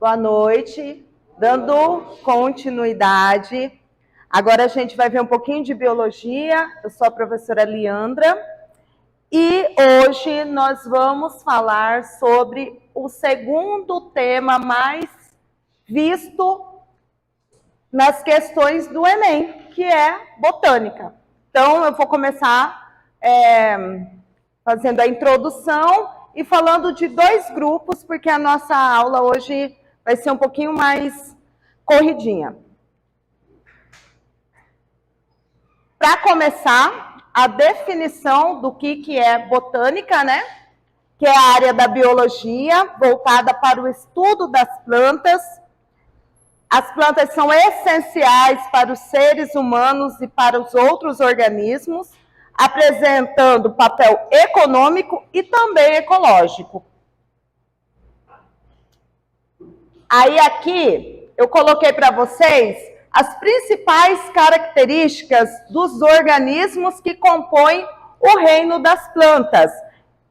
Boa noite. Dando continuidade, agora a gente vai ver um pouquinho de biologia. Eu sou a professora Leandra e hoje nós vamos falar sobre o segundo tema mais visto nas questões do Enem, que é botânica. Então, eu vou começar fazendo a introdução e falando de dois grupos, porque a nossa aula hoje vai ser um pouquinho mais corridinha. Para começar, a definição do que é botânica, né? Que é a área da biologia voltada para o estudo das plantas. As plantas são essenciais para os seres humanos e para os outros organismos, apresentando papel econômico e também ecológico. Aí aqui eu coloquei para vocês as principais características dos organismos que compõem o reino das plantas.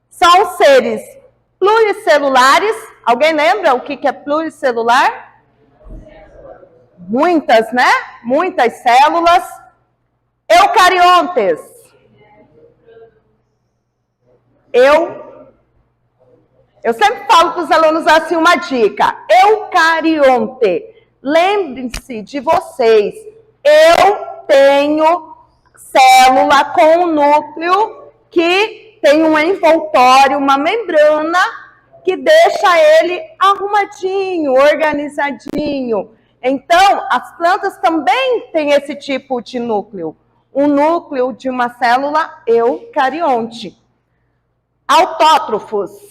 São seres pluricelulares. Alguém lembra o que é pluricelular? Muitas, né? Muitas células. Eucariontes. Eu sempre falo para os alunos assim uma dica. Eucarionte. Lembrem-se de vocês. Eu tenho célula com um núcleo que tem um envoltório, uma membrana que deixa ele arrumadinho, organizadinho. Então, as plantas também têm esse tipo de núcleo. Um núcleo de uma célula eucarionte. Autótrofos.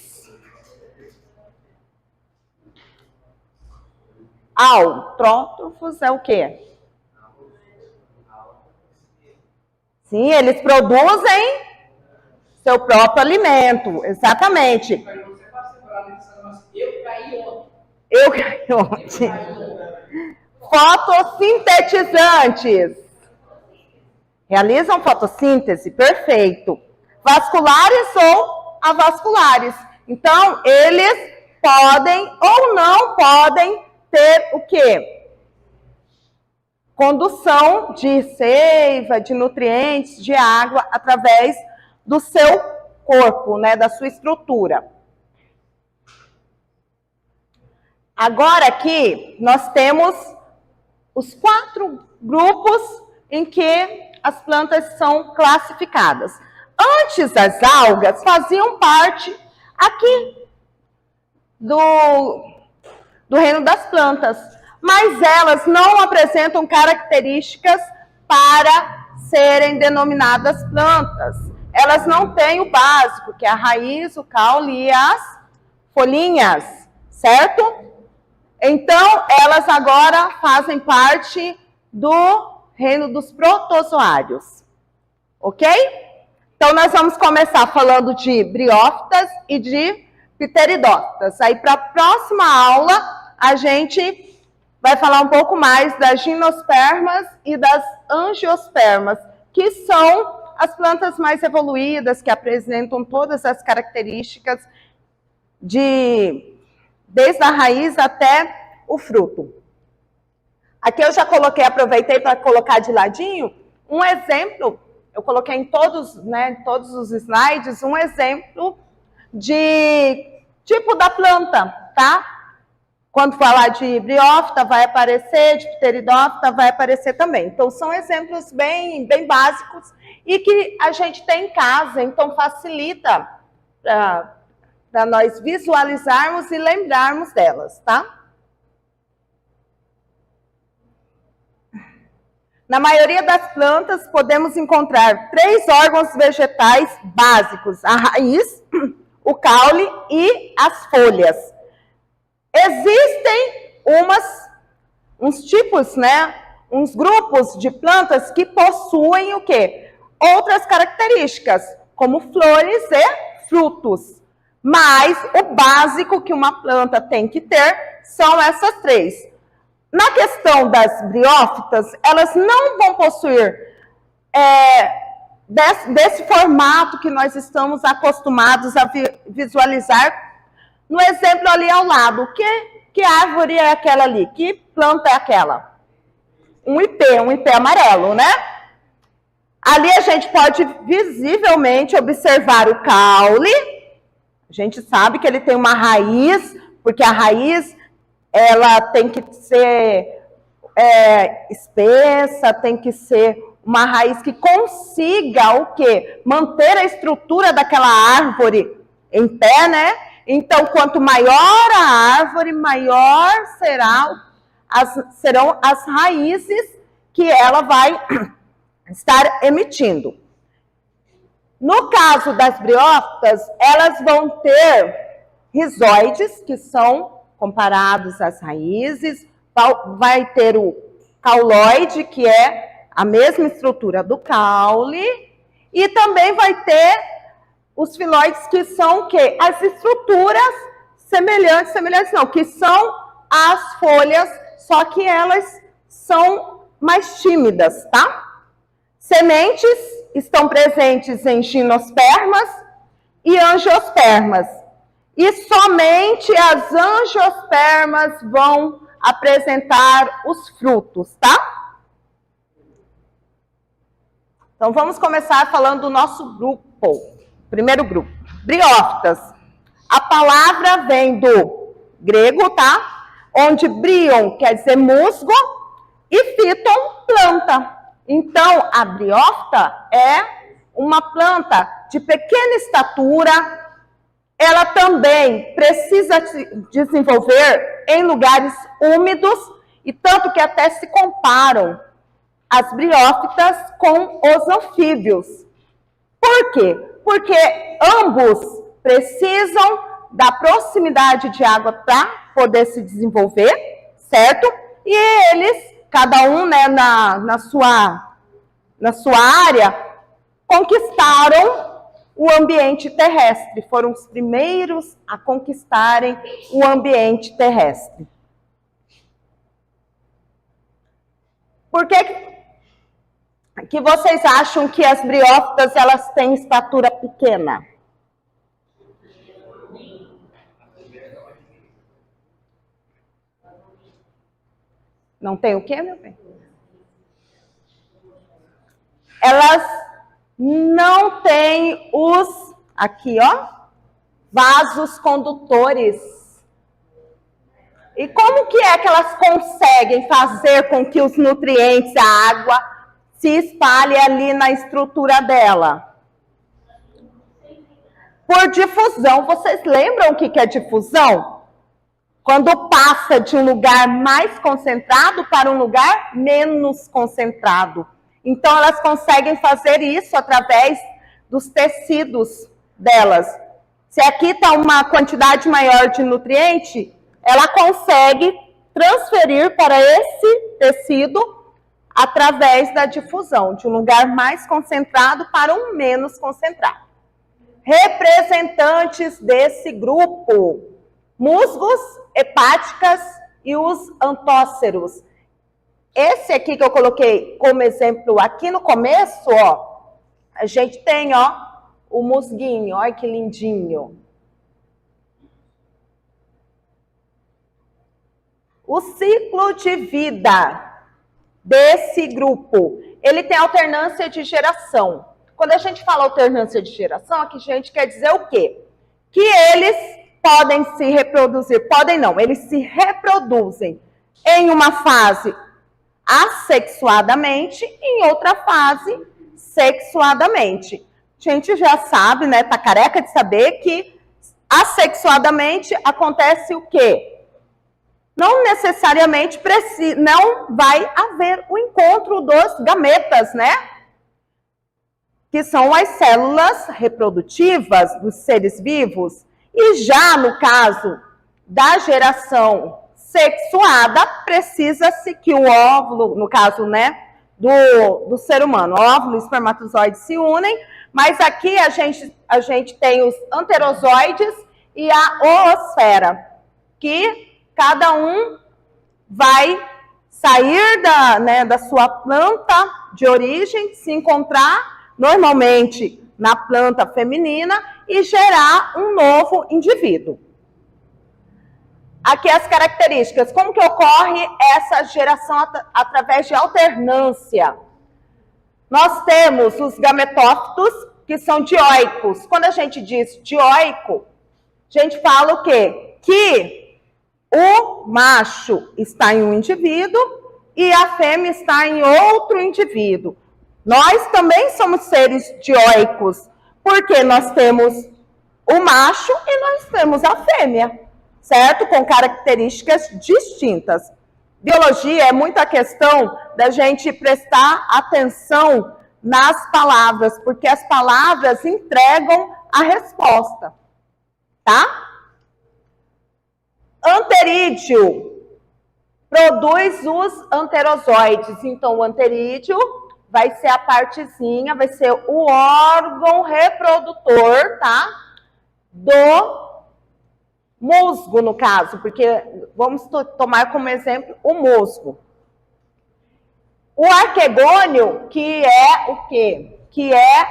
Autrótrofos é o quê? Sim, eles produzem seu próprio alimento, exatamente. Eucarionte. Fotossintetizantes. Realizam fotossíntese, perfeito. Vasculares ou avasculares. Então, eles podem ou não podem ter o quê? Condução de seiva, de nutrientes, de água, através do seu corpo, né, da sua estrutura. Agora aqui, nós temos os 4 grupos em que as plantas são classificadas. Antes, as algas faziam parte aqui do reino das plantas, mas elas não apresentam características para serem denominadas plantas. Elas não têm o básico, que é a raiz, o caule e as folhinhas, certo? Então, elas agora fazem parte do reino dos protozoários, ok? Então, nós vamos começar falando de briófitas e de pteridófitas. Aí, para a próxima aula, a gente vai falar um pouco mais das gimnospermas e das angiospermas, que são as plantas mais evoluídas, que apresentam todas as características desde a raiz até o fruto. Aqui eu já aproveitei para colocar de ladinho um exemplo, eu coloquei em todos os slides, um exemplo de tipo da planta, tá? Quando falar de briófita vai aparecer, de pteridófita vai aparecer também. Então, são exemplos bem básicos e que a gente tem em casa, então facilita para nós visualizarmos e lembrarmos delas, tá? Na maioria das plantas, podemos encontrar 3 órgãos vegetais básicos: a raiz, o caule e as folhas. Existem uns tipos, né? Uns grupos de plantas que possuem o quê? Outras características, como flores e frutos. Mas o básico que uma planta tem que ter são essas 3. Na questão das briófitas, elas não vão possuir desse formato que nós estamos acostumados a visualizar No exemplo ali ao lado, que árvore é aquela ali? Que planta é aquela? Um ipê amarelo, né? Ali a gente pode visivelmente observar o caule. A gente sabe que ele tem uma raiz, porque a raiz ela tem que ser espessa, tem que ser uma raiz que consiga o quê? Manter a estrutura daquela árvore em pé, né? Então, quanto maior a árvore, maior serão as raízes que ela vai estar emitindo. No caso das briófitas, elas vão ter rizóides, que são comparados às raízes, vai ter o cauloide, que é a mesma estrutura do caule, e também vai ter os filóides, que são o quê? As estruturas semelhantes não, que são as folhas, só que elas são mais tímidas, tá? Sementes estão presentes em gimnospermas e angiospermas. E somente as angiospermas vão apresentar os frutos, tá? Então, vamos começar falando do nosso grupo. Primeiro grupo, briófitas. A palavra vem do grego, tá? Onde brion quer dizer musgo e phyton, planta. Então, a briófita é uma planta de pequena estatura. Ela também precisa se desenvolver em lugares úmidos, e tanto que até se comparam as briófitas com os anfíbios. Por quê? Porque ambos precisam da proximidade de água para poder se desenvolver, certo? E eles, cada um, né, na sua área, conquistaram o ambiente terrestre. Foram os primeiros a conquistarem o ambiente terrestre. Por que vocês acham que as briófitas elas têm estatura pequena? Não tem o quê, meu bem? Elas não têm os, aqui ó, vasos condutores. E como que é que elas conseguem fazer com que os nutrientes, a água, se espalhe ali na estrutura dela? Por difusão. Vocês lembram o que é difusão? Quando passa de um lugar mais concentrado para um lugar menos concentrado. Então, elas conseguem fazer isso através dos tecidos delas. Se aqui está uma quantidade maior de nutriente, ela consegue transferir para esse tecido através da difusão, de um lugar mais concentrado para um menos concentrado. Representantes desse grupo: musgos, hepáticas e os antóceros. Esse aqui que eu coloquei como exemplo aqui no começo, ó, a gente tem, ó, o musguinho, olha que lindinho. O ciclo de vida desse grupo, ele tem alternância de geração. Quando a gente fala alternância de geração, aqui a gente quer dizer o quê? Que eles podem se reproduzir, podem não, eles se reproduzem em uma fase assexuadamente, em outra fase sexuadamente. A gente já sabe, né, tá careca de saber que assexuadamente acontece o quê? Não necessariamente não vai haver o encontro dos gametas, né? Que são as células reprodutivas dos seres vivos. E já no caso da geração sexuada, precisa-se que o óvulo, no caso, né, do ser humano, óvulo e espermatozoide se unem, mas aqui a gente tem os anterozoides e a oosfera, que cada um vai sair da sua planta de origem, se encontrar normalmente na planta feminina e gerar um novo indivíduo. Aqui as características. Como que ocorre essa geração através de alternância? Nós temos os gametófitos, que são dioicos. Quando a gente diz dioico, a gente fala o quê? Que o macho está em um indivíduo e a fêmea está em outro indivíduo. Nós também somos seres dioicos, porque nós temos o macho e nós temos a fêmea, certo? Com características distintas. Biologia é muita questão da gente prestar atenção nas palavras, porque as palavras entregam a resposta, tá? Anterídeo produz os anterozoides. Então, o anterídeo vai ser a partezinha, vai ser o órgão reprodutor, tá? Do musgo, no caso, porque vamos tomar como exemplo o musgo. O arquegônio, que é o quê? Que é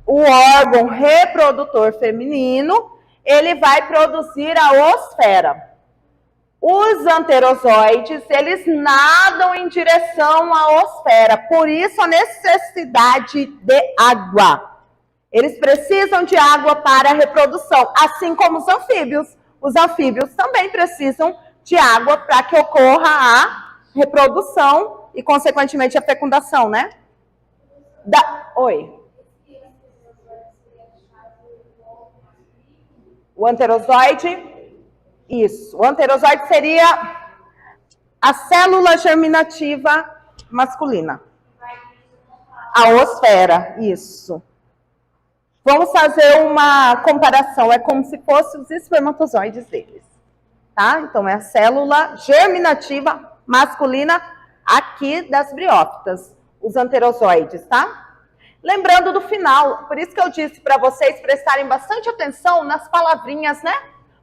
o órgão reprodutor feminino, ele vai produzir a oosfera. Os anterozoides, eles nadam em direção à oosfera, por isso a necessidade de água. Eles precisam de água para a reprodução, assim como os anfíbios. Os anfíbios também precisam de água para que ocorra a reprodução e, consequentemente, a fecundação, né? Oi. O anterozoide, isso. O anterozoide seria a célula germinativa masculina. A oosfera, isso. Vamos fazer uma comparação, é como se fossem os espermatozoides deles, tá? Então, é a célula germinativa masculina aqui das briófitas, os anterozoides, tá? Lembrando do final, por isso que eu disse para vocês prestarem bastante atenção nas palavrinhas, né?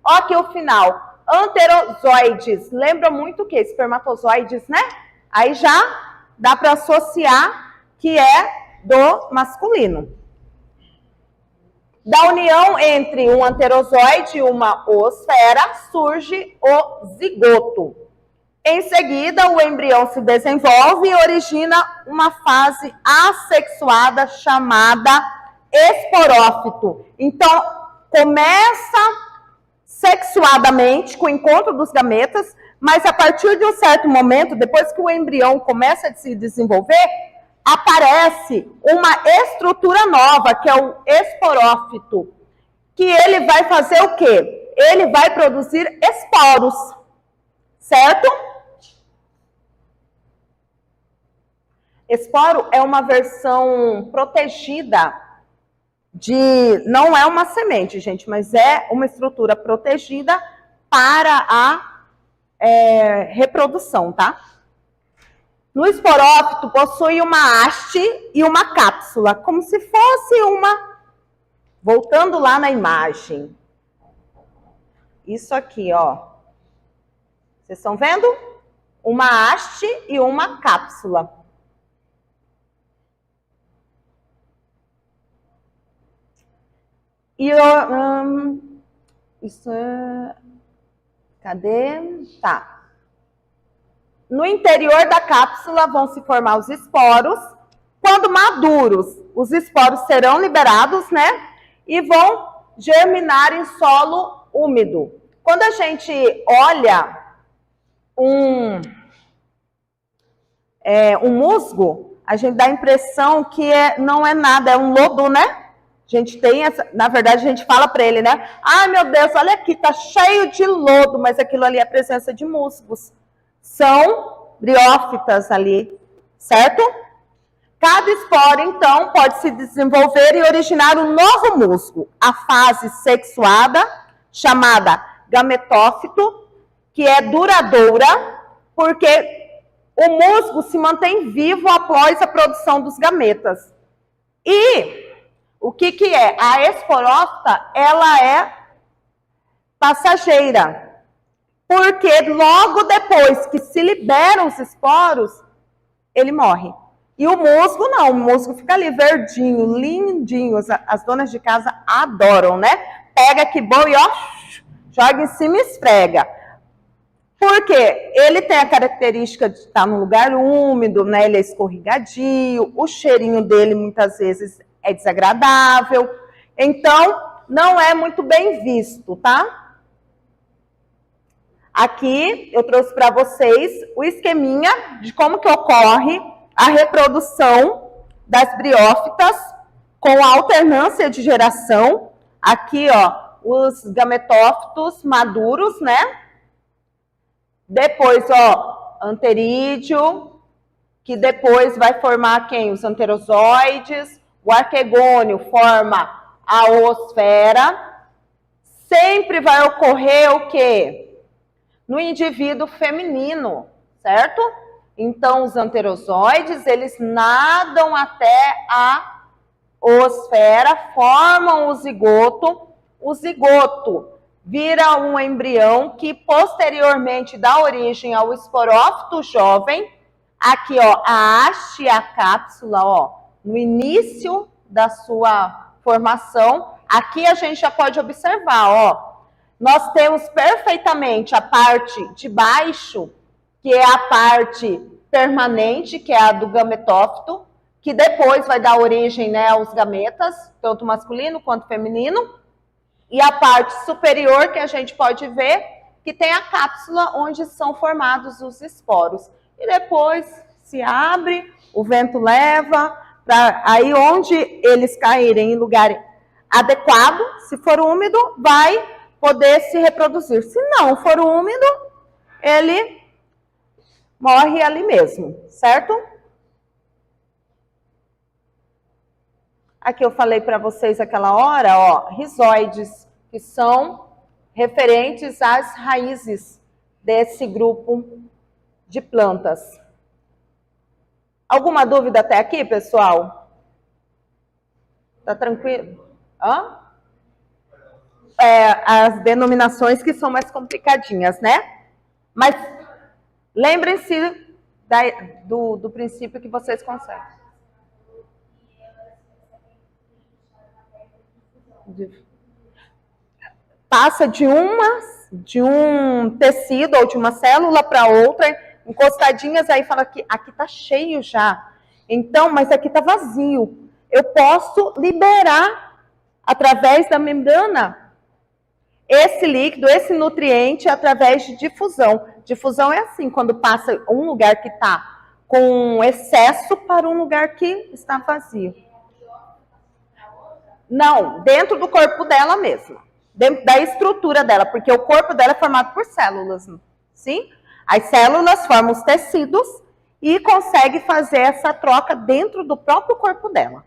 Ó aqui o final, anterozoides, lembra muito o quê? Espermatozoides, né? Aí já dá para associar que é do masculino. Da união entre um anterozoide e uma oosfera, surge o zigoto. Em seguida, o embrião se desenvolve e origina uma fase assexuada chamada esporófito. Então, começa sexuadamente com o encontro dos gametas, mas a partir de um certo momento, depois que o embrião começa a se desenvolver, aparece uma estrutura nova, que é o esporófito, que ele vai fazer o quê? Ele vai produzir esporos, certo? Esporo é uma versão protegida não é uma semente, gente, mas é uma estrutura protegida para a reprodução, tá? No esporófito possui uma haste e uma cápsula, como se fosse uma... Voltando lá na imagem. Isso aqui, ó. Vocês estão vendo? Uma haste e uma cápsula. E isso é... Cadê? Tá. No interior da cápsula vão se formar os esporos. Quando maduros, os esporos serão liberados, né? E vão germinar em solo úmido. Quando a gente olha um musgo, a gente dá a impressão que não é nada, é um lodo, né? A gente tem essa, na verdade, a gente fala para ele, né? Ai, meu Deus, olha aqui, tá cheio de lodo, mas aquilo ali é a presença de musgos. São briófitas ali, certo? Cada esporo, então, pode se desenvolver e originar um novo musgo. A fase sexuada, chamada gametófito, que é duradoura, porque o musgo se mantém vivo após a produção dos gametas. E o que é? A esporófita, ela é passageira. Porque logo depois que se liberam os esporos, ele morre. E o musgo não, o musgo fica ali verdinho, lindinho. As donas de casa adoram, né? Pega que bom e ó, joga em cima e esfrega. Porque ele tem a característica de estar num lugar úmido, né? Ele é escorregadio, o cheirinho dele muitas vezes é desagradável. Então, não é muito bem visto, tá? Aqui eu trouxe para vocês o esqueminha de como que ocorre a reprodução das briófitas com a alternância de geração. Aqui, ó, os gametófitos maduros, né? Depois, ó, anterídeo, que depois vai formar quem? Os anterozoides. O arquegônio forma a oosfera. Sempre vai ocorrer o quê? No indivíduo feminino, certo? Então, os anterozoides, eles nadam até a oosfera, formam o zigoto. O zigoto vira um embrião que posteriormente dá origem ao esporófito jovem. Aqui, ó, a haste e a cápsula, ó, no início da sua formação. Aqui a gente já pode observar, ó, nós temos perfeitamente a parte de baixo, que é a parte permanente, que é a do gametófito, que depois vai dar origem, né, aos gametas, tanto masculino quanto feminino. E a parte superior, que a gente pode ver, que tem a cápsula onde são formados os esporos. E depois se abre, o vento leva, para aí onde eles caírem em lugar adequado, se for úmido, vai poder se reproduzir. Se não for úmido, ele morre ali mesmo, certo? Aqui eu falei para vocês aquela hora, ó, rizoides, que são referentes às raízes desse grupo de plantas. Alguma dúvida até aqui, pessoal? Tá tranquilo? Hã? As denominações que são mais complicadinhas, né? Mas lembrem-se do princípio que vocês conseguem. Passa de um tecido ou de uma célula para outra, encostadinhas, aí fala que aqui tá cheio já. Então, mas aqui tá vazio. Eu posso liberar através da membrana esse líquido, esse nutriente, através de difusão. Difusão é assim, quando passa um lugar que está com excesso para um lugar que está vazio. Não, dentro do corpo dela mesma, dentro da estrutura dela, porque o corpo dela é formado por células, sim? As células formam os tecidos e consegue fazer essa troca dentro do próprio corpo dela,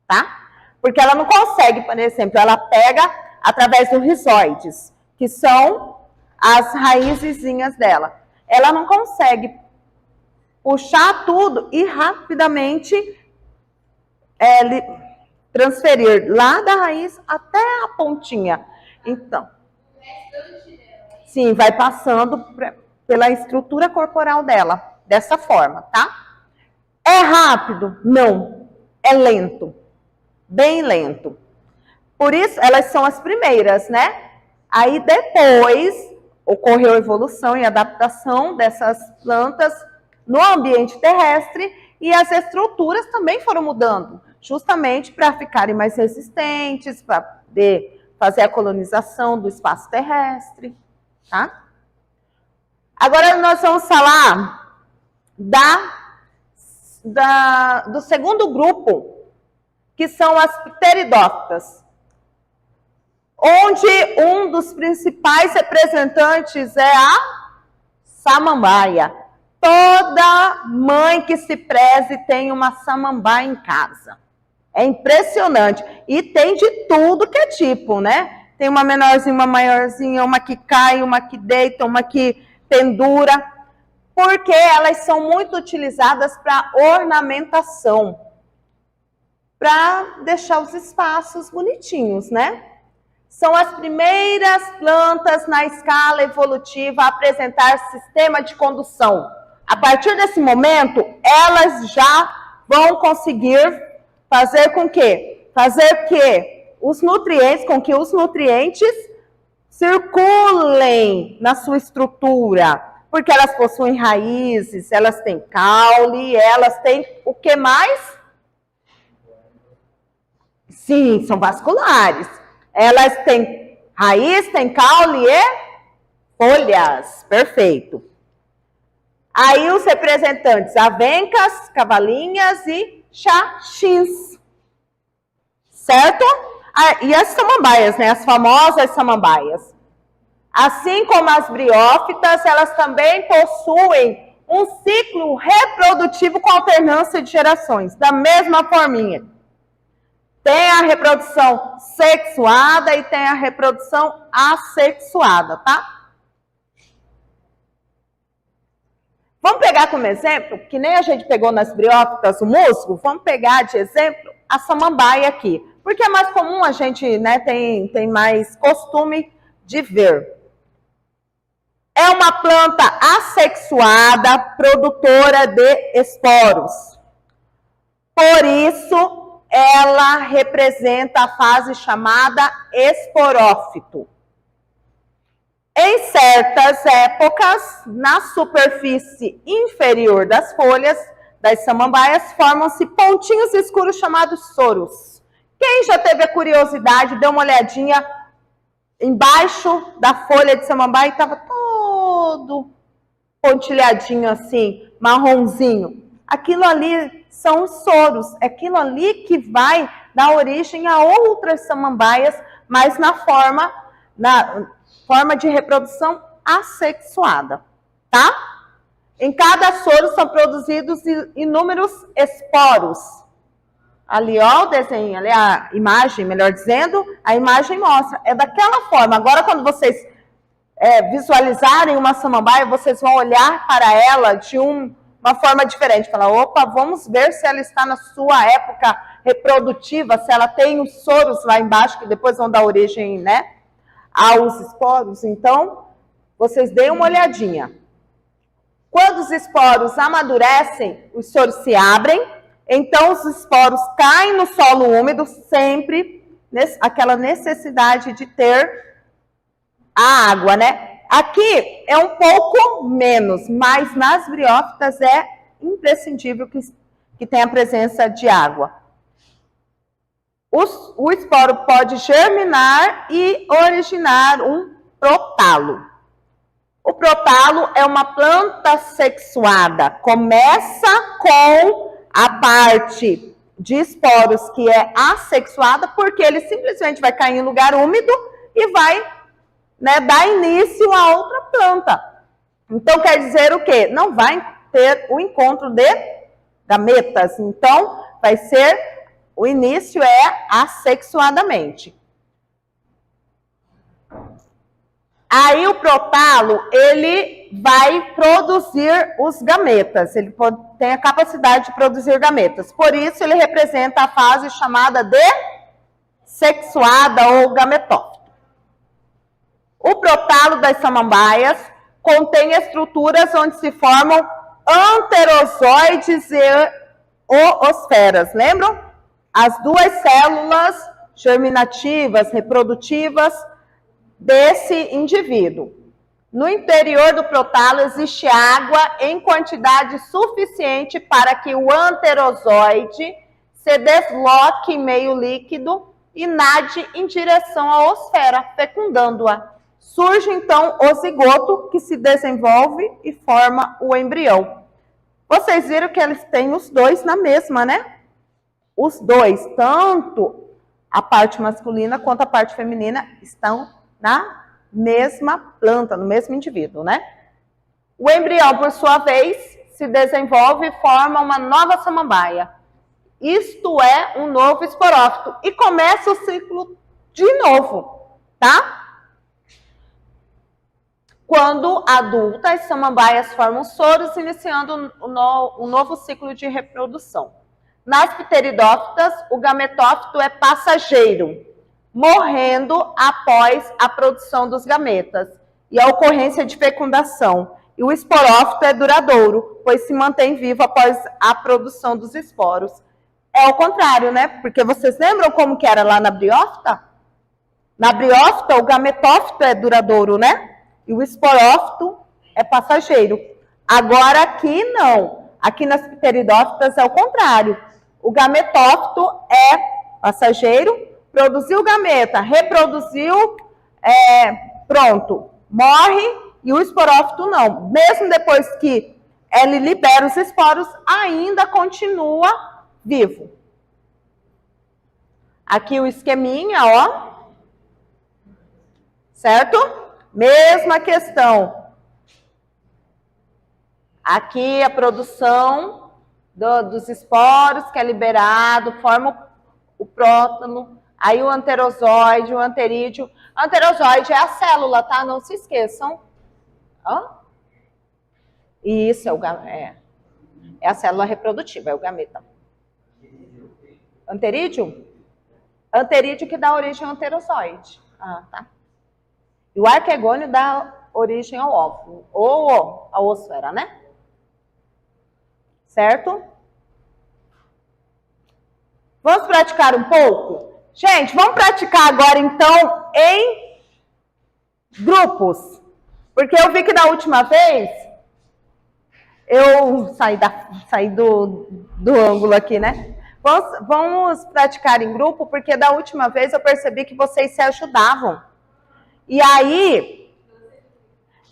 tá? Porque ela não consegue, por exemplo, ela pega através dos rizoides, que são as raizezinhas dela. Ela não consegue puxar tudo e rapidamente transferir lá da raiz até a pontinha. Então, sim, vai passando pela estrutura corporal dela, dessa forma, tá? É rápido? Não. É lento. Bem lento. Por isso, elas são as primeiras, né? Aí depois ocorreu a evolução e adaptação dessas plantas no ambiente terrestre e as estruturas também foram mudando, justamente para ficarem mais resistentes, para poder fazer a colonização do espaço terrestre, tá? Agora nós vamos falar do segundo grupo, que são as pteridófitas, onde um dos principais representantes é a samambaia. Toda mãe que se preze tem uma samambaia em casa. É impressionante. E tem de tudo que é tipo, né? Tem uma menorzinha, uma maiorzinha, uma que cai, uma que deita, uma que pendura. Porque elas são muito utilizadas para ornamentação. Para deixar os espaços bonitinhos, né? São as primeiras plantas na escala evolutiva a apresentar sistema de condução. A partir desse momento, elas já vão conseguir fazer com que os nutrientes circulem na sua estrutura. Porque elas possuem raízes, elas têm caule, elas têm o que mais? Sim, são vasculares. Elas têm raiz, têm caule e folhas. Perfeito. Aí os representantes, avencas, cavalinhas e xaxins. Certo? E as samambaias, né? As famosas samambaias. Assim como as briófitas, elas também possuem um ciclo reprodutivo com alternância de gerações, da mesma forminha. Tem a reprodução sexuada e tem a reprodução assexuada, tá? Vamos pegar como exemplo, que nem a gente pegou nas briófitas o musgo, vamos pegar de exemplo a samambaia aqui. Porque é mais comum, a gente, né, tem mais costume de ver. É uma planta assexuada, produtora de esporos. Por isso, ela representa a fase chamada esporófito. Em certas épocas, na superfície inferior das folhas das samambaias, formam-se pontinhos escuros chamados soros. Quem já teve a curiosidade, deu uma olhadinha embaixo da folha de samambaia e estava todo pontilhadinho assim, marronzinho. Aquilo ali são os soros, é aquilo ali que vai dar origem a outras samambaias, mas na forma de reprodução assexuada, tá? Em cada soro são produzidos inúmeros esporos. Ali, ó, o desenho, ali a imagem, melhor dizendo, a imagem mostra. É daquela forma. Agora, quando vocês visualizarem uma samambaia, vocês vão olhar para ela de uma forma diferente. Falar, opa, vamos ver se ela está na sua época reprodutiva, se ela tem os soros lá embaixo, que depois vão dar origem, né, aos esporos. Então, vocês deem uma olhadinha. Quando os esporos amadurecem, os soros se abrem, então os esporos caem no solo úmido, sempre aquela necessidade de ter a água, né? Aqui é um pouco menos, mas nas briófitas é imprescindível que tenha a presença de água. O esporo pode germinar e originar um prótalo. O prótalo é uma planta sexuada. Começa com a parte de esporos que é assexuada, porque ele simplesmente vai cair em lugar úmido e vai, né, dar início a outra planta. Então, quer dizer o quê? Não vai ter o encontro de gametas. Então, vai ser... O início é assexuadamente. Aí o prótalo, ele vai produzir os gametas. Ele tem a capacidade de produzir gametas. Por isso, ele representa a fase chamada de sexuada ou gametófito. O prótalo das samambaias contém estruturas onde se formam anterozoides e oosferas. Lembram? As duas células germinativas, reprodutivas desse indivíduo. No interior do prótalo existe água em quantidade suficiente para que o anterozoide se desloque em meio líquido e nade em direção à oosfera, fecundando-a. Surge então o zigoto, que se desenvolve e forma o embrião. Vocês viram que eles têm os dois na mesma, né? Os dois, tanto a parte masculina quanto a parte feminina, estão na mesma planta, no mesmo indivíduo, né? O embrião, por sua vez, se desenvolve e forma uma nova samambaia. Isto é um novo esporófito. E começa o ciclo de novo, tá? Quando adulta, as samambaias formam soros, iniciando um novo ciclo de reprodução. Nas pteridófitas, o gametófito é passageiro, morrendo após a produção dos gametas e a ocorrência de fecundação. E o esporófito é duradouro, pois se mantém vivo após a produção dos esporos. É o contrário, né? Porque vocês lembram como que era lá na briófita? Na briófita, o gametófito é duradouro, né? E o esporófito é passageiro. Agora aqui não. Aqui nas pteridófitas é o contrário. O gametófito é passageiro, produziu gameta, reproduziu, pronto, morre, e o esporófito não. Mesmo depois que ele libera os esporos, ainda continua vivo. Aqui o esqueminha, ó. Certo? Mesma questão. Aqui a produção dos esporos que é liberado, forma o prótano, aí o anterozoide, o anterídeo. Anterozoide é a célula, tá? Não se esqueçam. Isso, é a célula reprodutiva, é o gameta. Anterídeo? Anterídeo que dá origem ao anterozoide. Ah, tá. E o arquegônio dá origem ao óvulo, ou à oosfera, né? Certo? Vamos praticar um pouco? Gente, vamos praticar agora, então, em grupos. Porque eu vi que da última vez, eu saí do ângulo aqui, né? Vamos praticar em grupo, porque da última vez eu percebi que vocês se ajudavam. E aí,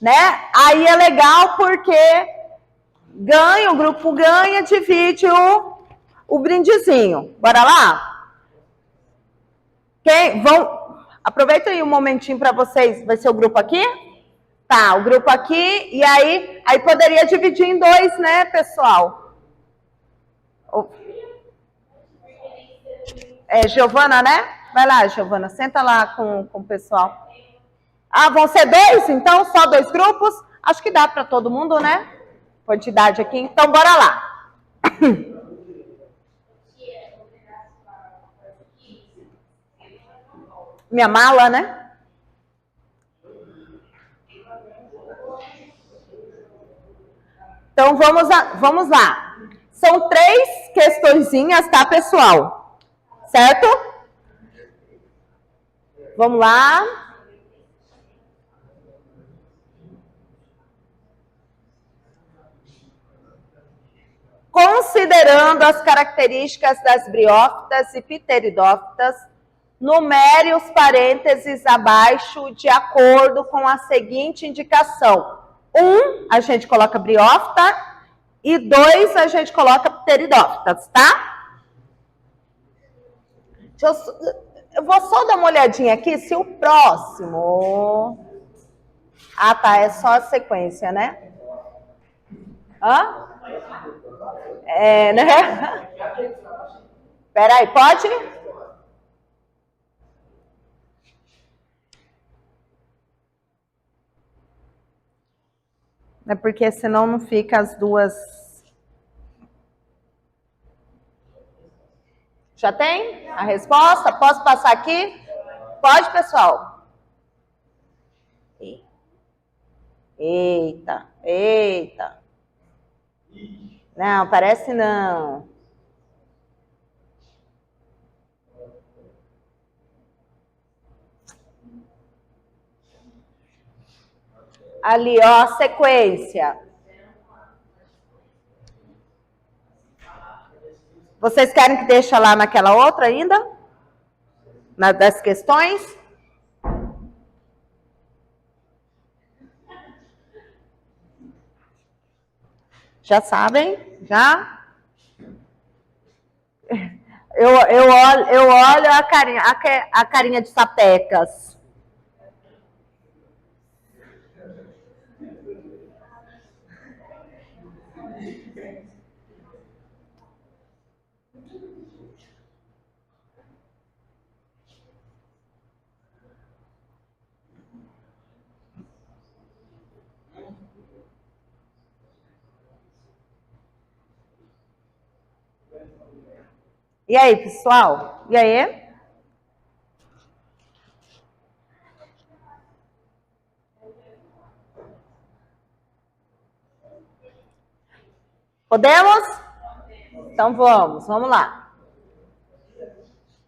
né? Aí é legal porque o grupo ganha, divide o brindezinho. Bora lá? Aproveita aí um momentinho para vocês. Vai ser o grupo aqui? Tá, o grupo aqui. E aí poderia dividir em 2, né, pessoal? Giovana, né? Vai lá, Giovana, senta lá com o pessoal. Ah, vão ser 2? Então, só 2 grupos? Acho que dá para todo mundo, né? Quantidade aqui. Então, bora lá. Minha mala, né? Então, vamos lá. São 3 questõezinhas, tá, pessoal? Certo? Vamos lá. Considerando as características das briófitas e pteridófitas, numere os parênteses abaixo de acordo com a seguinte indicação. 1, a gente coloca briófita, e 2, a gente coloca pteridófitas, tá? Eu vou só dar uma olhadinha aqui se o próximo... Ah, tá, é só a sequência, né? Hã? Né? Peraí, pode? É porque senão não fica as duas. Já tem a resposta? Posso passar aqui? Pode, pessoal? Eita. Não, parece não. Ali, ó, a sequência. Vocês querem que deixe lá naquela outra ainda? Das questões? Já sabem? Já? Eu olho a carinha de sapecas. E aí, pessoal? E aí? Podemos? Então vamos lá.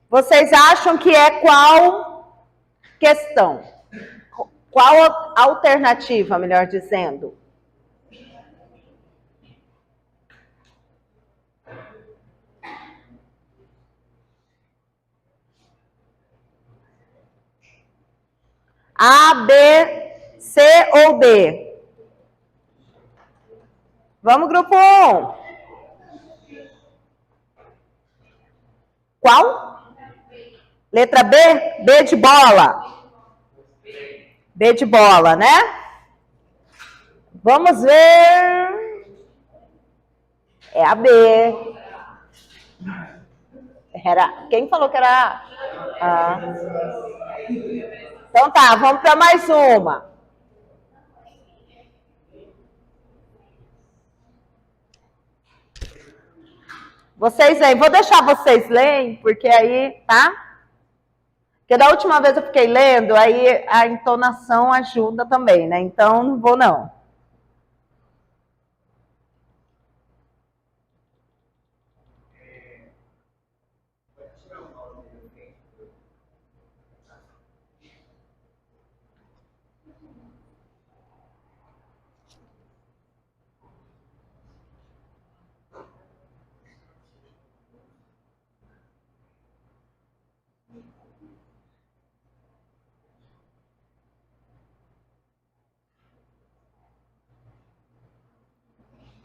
Vocês acham que é qual questão? Qual alternativa, melhor dizendo? A, B, C ou D? Vamos, grupo 1. Qual? Letra B? B de bola. B de bola, né? Vamos ver. É a B. Quem falou que era A? Então tá, vamos para mais uma. Vocês aí, vou deixar vocês lerem, porque aí, tá? Porque da última vez eu fiquei lendo, aí a entonação ajuda também, né? Então não vou não.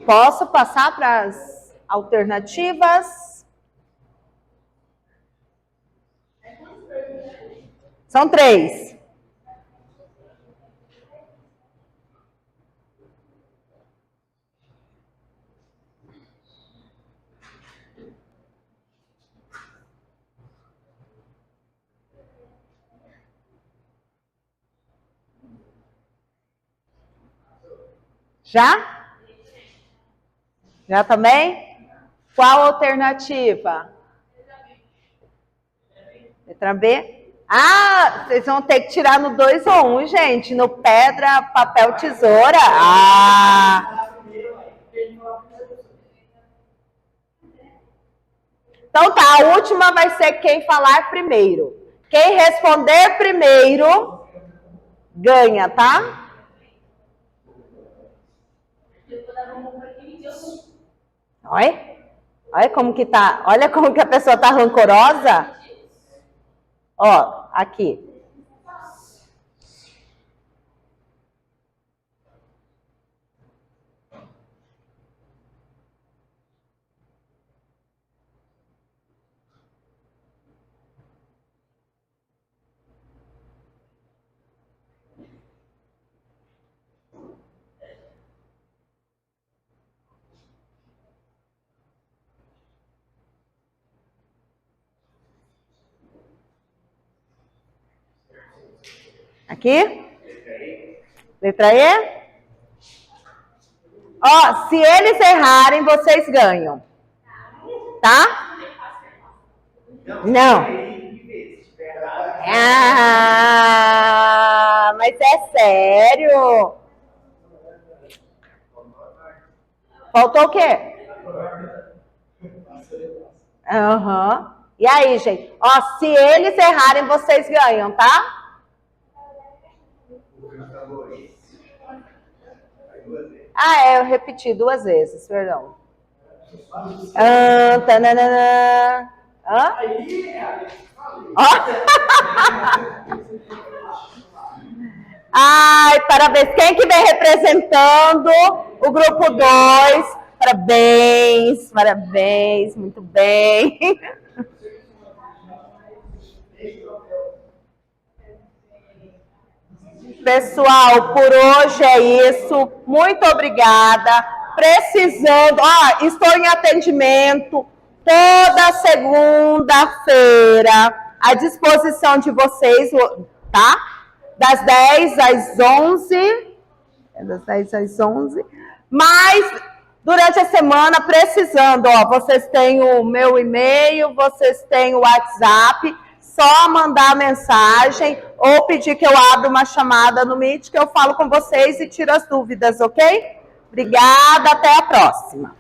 Posso passar para as alternativas? São 3. Já? Já também? Qual alternativa? Letra B. Ah, vocês vão ter que tirar no 2 ou 1, gente. No pedra, papel, tesoura. Ah! Então tá, a última vai ser quem falar primeiro. Quem responder primeiro ganha, tá? Olha como que tá. Olha como que a pessoa tá rancorosa. Ó, aqui. Aqui? Letra E? Ó, se eles errarem, vocês ganham. Tá? Não. Ah, mas é sério? Faltou o quê? Aham. E aí, gente? Ó, se eles errarem, vocês ganham, tá? Ah, eu repeti 2 vezes, perdão. Tananana. Hã? Ó. Ai, parabéns. Quem que vem representando o grupo 2? Parabéns, parabéns, muito bem. Pessoal, por hoje é isso. Muito obrigada. Precisando, estou em atendimento toda segunda-feira, à disposição de vocês, tá? Das 10 às 11. Das 10 às 11. Mas, durante a semana, precisando, vocês têm o meu e-mail, vocês têm o WhatsApp, só mandar mensagem ou pedir que eu abra uma chamada no Meet, que eu falo com vocês e tiro as dúvidas, ok? Obrigada, até a próxima.